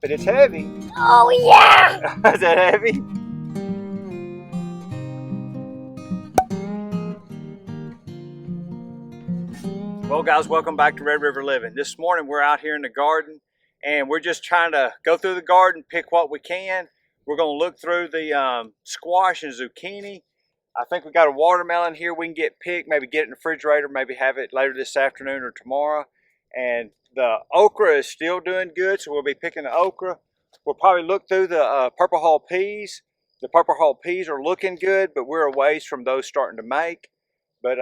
But it's heavy. Oh yeah! Is that heavy? Well guys, welcome back to Red River Living. This morning we're out here in the garden and we're just trying to go through the garden, pick what we can. We're going to look through the squash and zucchini. I think we got a watermelon here we can get picked, maybe get it in the refrigerator, maybe have it later this afternoon or tomorrow. And the okra is still doing good, so we'll be picking the okra. We'll probably look through the purple hull peas. The purple hull peas are looking good, but we're a ways from those starting to make. But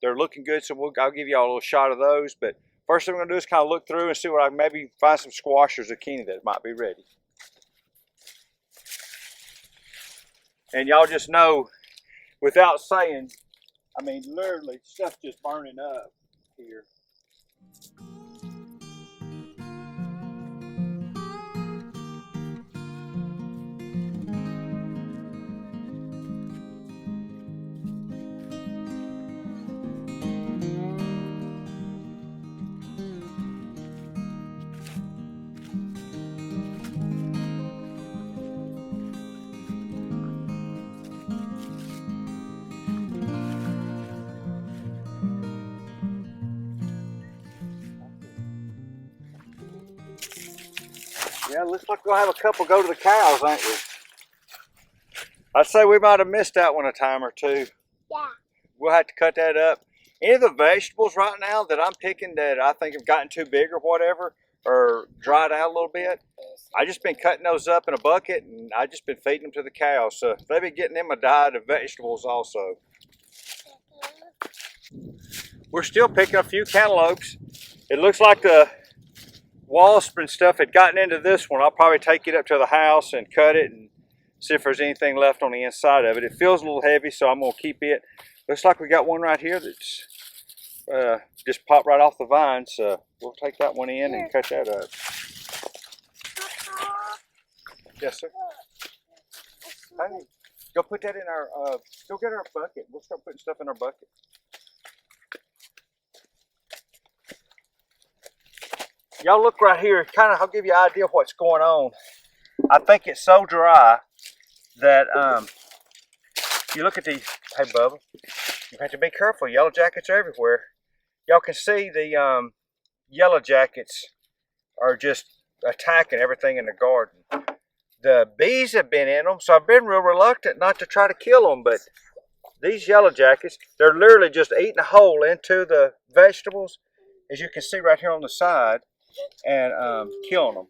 they're looking good, so I'll give you all a little shot of those. But first thing we're going to do is kind of look through and see what I can maybe find some squash or zucchini that might be ready. And y'all just know, without saying, I mean, literally, stuff just burning up here. Yeah, looks like we'll have a couple go to the cows, ain't we? I'd say we might have missed that one a time or two. Yeah. We'll have to cut that up. Any of the vegetables right now that I'm picking that I think have gotten too big or whatever, or dried out a little bit, I just been cutting those up in a bucket and I just been feeding them to the cows. So they've been getting them a diet of vegetables also. We're still picking a few cantaloupes. It looks like the wasp and stuff had gotten into this one. I'll probably take it up to the house and cut it and see if there's anything left on the inside of it. It feels a little heavy, so I'm going to keep it. Looks like we got one right here that's just popped right off the vine, so we'll take that one in and cut that up. Yes, sir. Honey, go put that in our, go get our bucket. We'll start putting stuff in our bucket. Y'all look right here, I'll give you an idea of what's going on. I think it's so dry that you look at these. Hey Bubba, you have to be careful. Yellow jackets are everywhere. Y'all can see the yellow jackets are just attacking everything in the garden. The bees have been in them, so I've been real reluctant not to try to kill them, but these yellow jackets, they're literally just eating a hole into the vegetables, as you can see right here on the side, and killing them.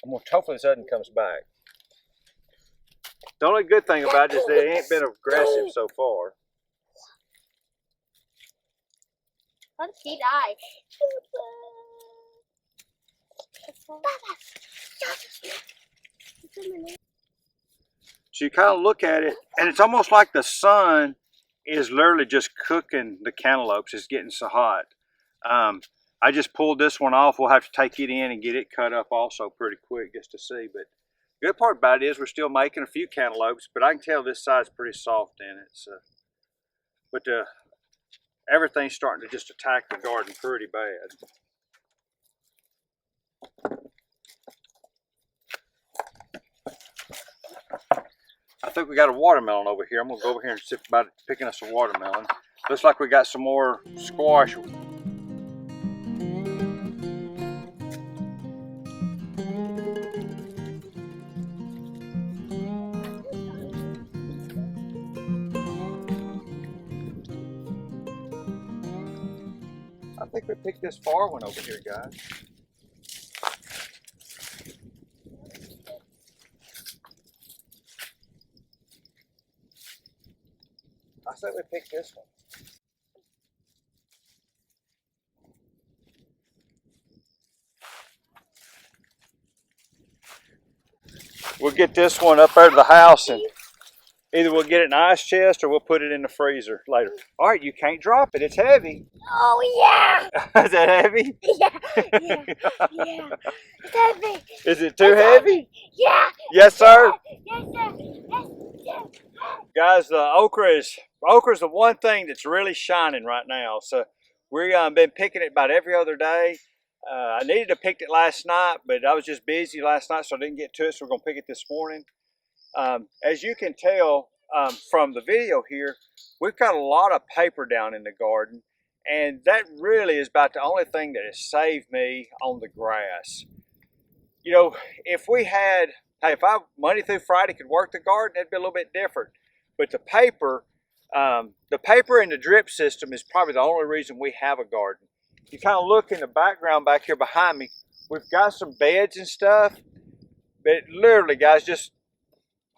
I'm gonna hopefully this other comes back. The only good thing about it is they ain't been aggressive so far. How did he die? So you kind of look at it, and it's almost like the sun is literally just cooking the cantaloupes. It's getting so hot. I just pulled this one off. We'll have to take it in and get it cut up also pretty quick just to see. But the good part about it is we're still making a few cantaloupes, but I can tell this side's pretty soft in it. So, but everything's starting to just attack the garden pretty bad. I think we got a watermelon over here. I'm gonna go over here and see about picking us a watermelon. Looks like we got some more squash. I think we picked this far one over here, guys. I said we picked this one. We'll get this one up there to the house and either we'll get it in an ice chest or we'll put it in the freezer later. All right, you can't drop it. It's heavy. Oh yeah! Is that heavy? Yeah. It's heavy. Is it too heavy? Yeah. Yes, sir. Yes, sir. Yes. Guys, the okra is the one thing that's really shining right now. So we've been picking it about every other day. I needed to pick it last night, but I was just busy last night, so I didn't get to it. So we're gonna pick it this morning. As you can tell from the video here, we've got a lot of paper down in the garden, and that really is about the only thing that has saved me on the grass. You know, if we had, hey, if I Monday through Friday could work the garden, it'd be a little bit different. But the paper and the drip system is probably the only reason we have a garden. You kind of look in the background back here behind me, we've got some beds and stuff, but literally, guys, just,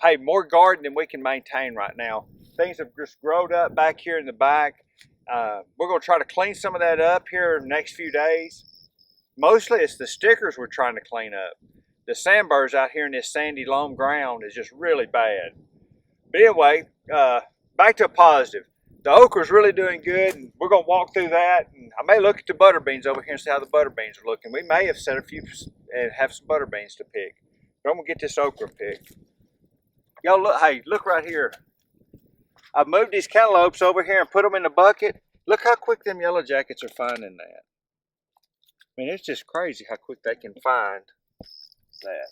hey, more garden than we can maintain right now. Things have just grown up back here in the back. We're going to try to clean some of that up here in the next few days. Mostly it's the stickers we're trying to clean up. The sandburrs out here in this sandy loam ground is just really bad. But anyway, back to a positive. The okra's really doing good, and we're going to walk through that. And I may look at the butter beans over here and see how the butter beans are looking. We may have set a few and have some butter beans to pick. But I'm going to get this okra picked. Y'all look, hey, look right here. I've moved these cantaloupes over here and put them in the bucket. Look how quick them yellow jackets are finding that. I mean, it's just crazy how quick they can find that.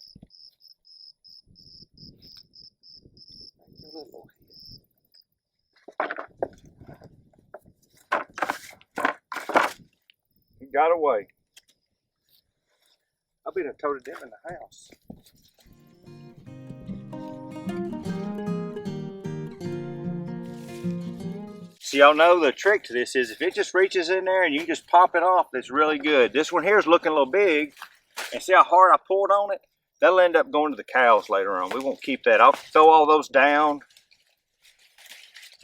He got away. I've been toted them in the house. So y'all know the trick to this is if it just reaches in there and you just pop it off, that's really good. This one here is looking a little big, and see how hard I pulled on it? That'll end up going to the cows later on. We won't keep that. I'll throw all those down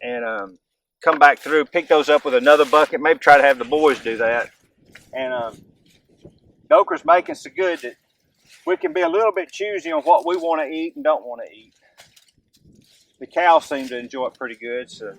and come back through, pick those up with another bucket, maybe try to have the boys do that. And the okra's making so good that we can be a little bit choosy on what we want to eat and don't want to eat. The cows seem to enjoy it pretty good, so.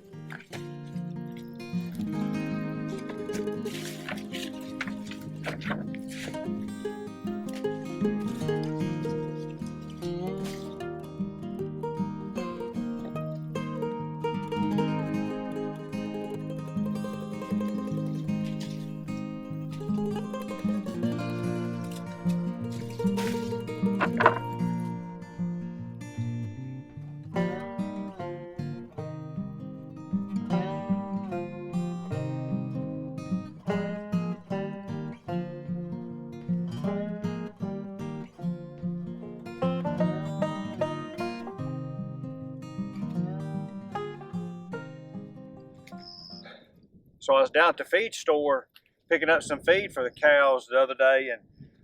So I was down at the feed store picking up some feed for the cows the other day, and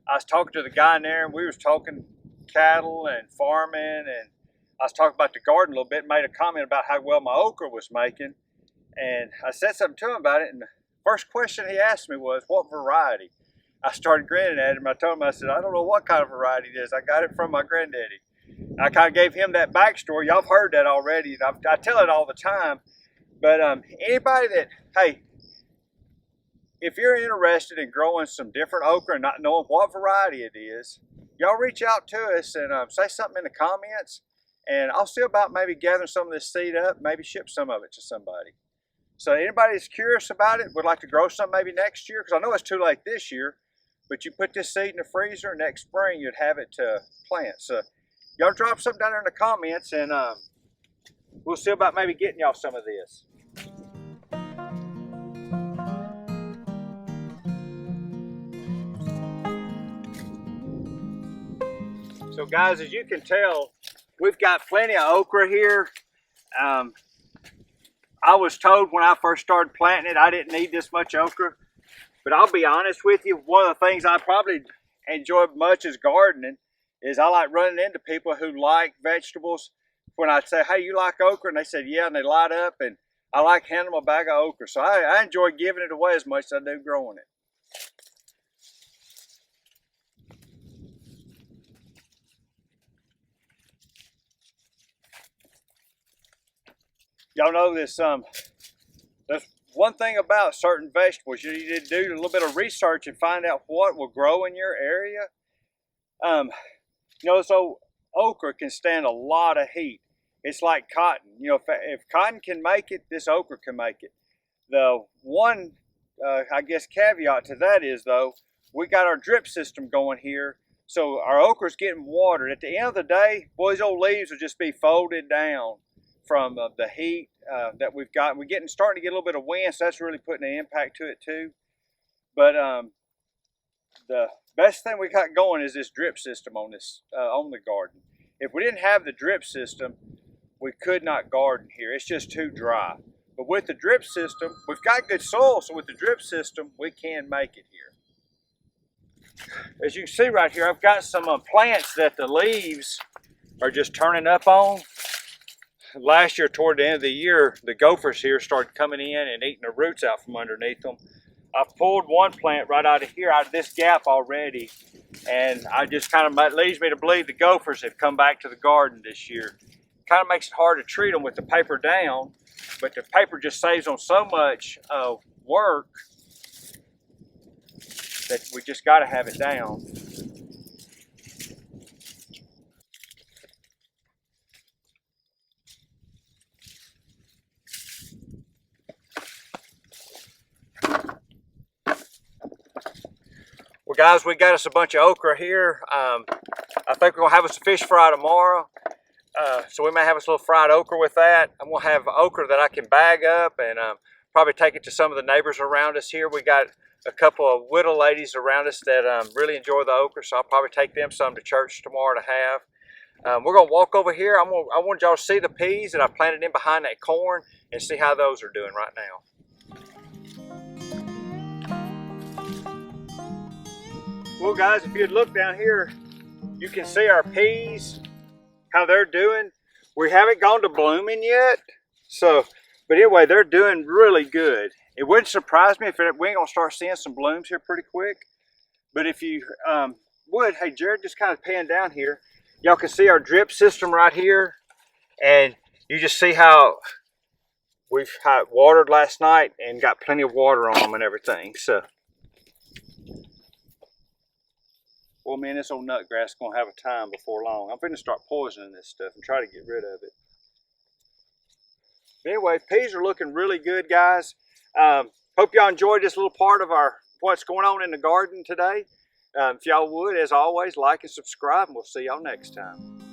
I was talking to the guy in there, and we was talking cattle and farming, and I was talking about the garden a little bit and made a comment about how well my okra was making. And I said something to him about it, and the first question he asked me was, what variety? I started grinning at him. I told him, I said, I don't know what kind of variety it is. I got it from my granddaddy. I kind of gave him that backstory. Y'all have heard that already. I tell it all the time. But anybody that, hey, if you're interested in growing some different okra and not knowing what variety it is, y'all reach out to us and say something in the comments, and I'll see about maybe gathering some of this seed up, maybe ship some of it to somebody. So anybody that's curious about it, would like to grow some maybe next year, because I know it's too late this year, but you put this seed in the freezer, next spring you'd have it to plant. So y'all drop something down there in the comments, and we'll see about maybe getting y'all some of this. So guys, as you can tell, we've got plenty of okra here. I was told when I first started planting it, I didn't need this much okra. But I'll be honest with you, one of the things I probably enjoy much as gardening is I like running into people who like vegetables. When I say, hey, you like okra? And they said, yeah, and they light up. And I like handing them a bag of okra. So I enjoy giving it away as much as I do growing it. Y'all know this, there's one thing about certain vegetables. You need to do a little bit of research and find out what will grow in your area. You know, so okra can stand a lot of heat. It's like cotton. You know, if cotton can make it, this okra can make it. The one, I guess, caveat to that is, though, we got our drip system going here. So our okra's getting watered. At the end of the day, boy, these old leaves will just be folded down from the heat that we've got. We're starting to get a little bit of wind, so that's really putting an impact to it too. But the best thing we got going is this drip system on the garden. If we didn't have the drip system, we could not garden here. It's just too dry. But with the drip system, we've got good soil, so with the drip system, we can make it here. As you can see right here, I've got some plants that the leaves are just turning up on. Last year, toward the end of the year, the gophers here started coming in and eating the roots out from underneath them. I've pulled one plant right out of here, out of this gap already, and I just kind of leads me to believe the gophers have come back to the garden this year. Kind of makes it hard to treat them with the paper down, but the paper just saves them so much work that we just got to have it down. Well, guys, we got us a bunch of okra here. I think we're gonna have us a fish fry tomorrow. So we may have us a little fried okra with that. I'm gonna have okra that I can bag up and probably take it to some of the neighbors around us here. We got a couple of widow ladies around us that really enjoy the okra, so I'll probably take them some to church tomorrow to have. We're gonna walk over here. I want y'all to see the peas that I planted in behind that corn and see how those are doing right now. Well, guys, if you'd look down here, you can see our peas, how they're doing. We haven't gone to blooming yet, but anyway, they're doing really good. It wouldn't surprise me if we ain't gonna start seeing some blooms here pretty quick. But if you would, hey Jared, just kind of pan down here. Y'all can see our drip system right here, and you just see how we've watered last night and got plenty of water on them and everything. So, well, man, this old nut grass is gonna have a time before long. I'm finna start poisoning this stuff and try to get rid of it. But anyway, peas are looking really good, guys. Hope y'all enjoyed this little part of what's going on in the garden today. If y'all would, as always, like and subscribe, and we'll see y'all next time.